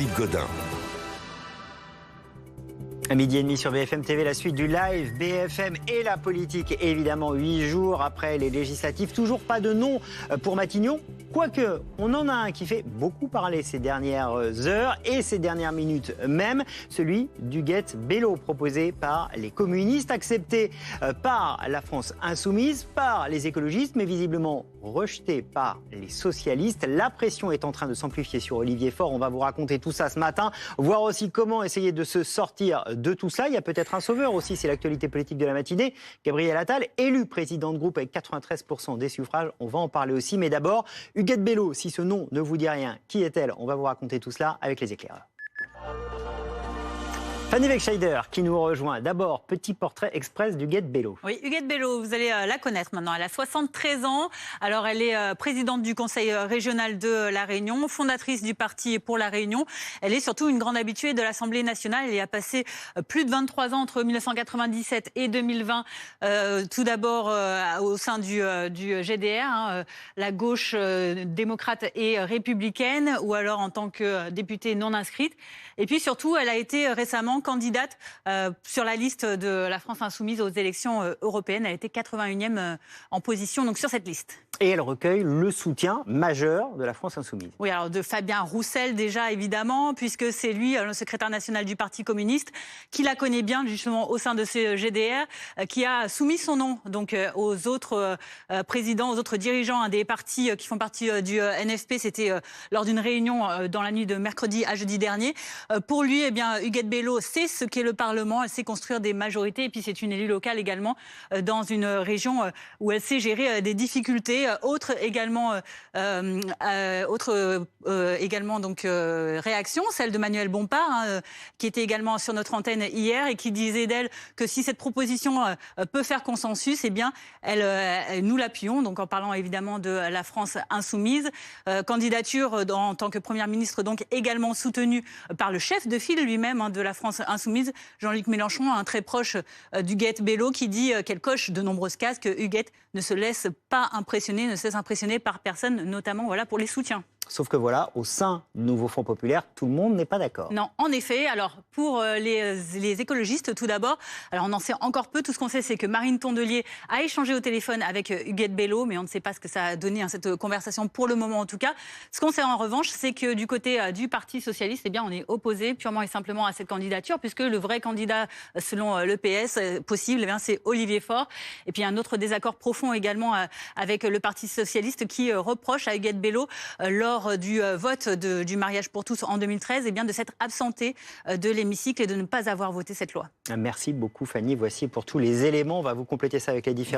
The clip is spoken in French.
Philippe Godin. À midi et demi sur BFM TV, la suite du live BFM et la politique. Évidemment, 8 jours après les législatives, toujours pas de nom pour Matignon. Quoique, on en a un qui fait beaucoup parler ces dernières heures et ces dernières minutes même, celui d'Huguette Bello, proposé par les communistes, accepté par la France insoumise, par les écologistes, mais visiblement rejeté par les socialistes. La pression est en train de s'amplifier sur Olivier Faure. On va vous raconter tout ça ce matin, voir aussi comment essayer de se sortir de tout cela. Il y a peut-être un sauveur aussi, c'est l'actualité politique de la matinée. Gabriel Attal, élu président de groupe avec 93% des suffrages. On va en parler aussi, mais d'abord, Huguette Bello, si ce nom ne vous dit rien, qui est-elle? On va vous raconter tout cela avec les éclaireurs. Fanny Wegscheider qui nous rejoint. D'abord, petit portrait express d'Huguette Bello. Oui, Huguette Bello, vous allez la connaître maintenant. Elle a 73 ans. Alors, elle est présidente du conseil régional de La Réunion, fondatrice du parti pour La Réunion. Elle est surtout une grande habituée de l'Assemblée nationale. Elle y a passé plus de 23 ans entre 1997 et 2020. Tout d'abord au sein du GDR, la gauche démocrate et républicaine, ou alors en tant que députée non inscrite. Et puis surtout, elle a été récemment candidate sur la liste de la France insoumise aux élections européennes. Elle était 81e en position donc sur cette liste. Et elle recueille le soutien majeur de la France insoumise. Oui, alors de Fabien Roussel déjà évidemment, puisque c'est lui, le secrétaire national du Parti communiste, qui la connaît bien justement au sein de ce GDR, qui a soumis son nom donc aux autres présidents, aux autres dirigeants des partis qui font partie du NFP. C'était lors d'une réunion dans la nuit de mercredi à jeudi dernier. Pour lui, eh bien, Huguette Bello sait ce qu'est le Parlement, elle sait construire des majorités, et puis c'est une élue locale également dans une région où elle sait gérer des difficultés. Autre également donc réaction, celle de Manuel Bompard, qui était également sur notre antenne hier et qui disait d'elle que si cette proposition peut faire consensus, eh bien, nous l'appuyons. Donc en parlant évidemment de la France insoumise, candidature en tant que première ministre donc également soutenue par le chef de file lui-même de la France insoumise, Jean-Luc Mélenchon, un très proche d'Huguette Bello, qui dit qu'elle coche de nombreuses cases, que Huguette ne se laisse pas impressionner, ne se laisse impressionner par personne, notamment voilà, pour les soutiens. Sauf que voilà, au sein du nouveau Front populaire, tout le monde n'est pas d'accord. Non, en effet. Alors, pour les écologistes, tout d'abord, alors on en sait encore peu. Tout ce qu'on sait, c'est que Marine Tondelier a échangé au téléphone avec Huguette Bello, mais on ne sait pas ce que ça a donné, cette conversation, pour le moment en tout cas. Ce qu'on sait en revanche, c'est que du côté du Parti socialiste, eh bien, on est opposé purement et simplement à cette candidature, puisque le vrai candidat, selon le PS, possible, eh bien, c'est Olivier Faure. Et puis, un autre désaccord profond également avec le Parti socialiste qui reproche à Huguette Bello, lors du vote du mariage pour tous en 2013, eh bien, de s'être absenté de l'hémicycle et de ne pas avoir voté cette loi. Merci beaucoup Fanny, voici pour tous les éléments, on va vous compléter ça avec les différents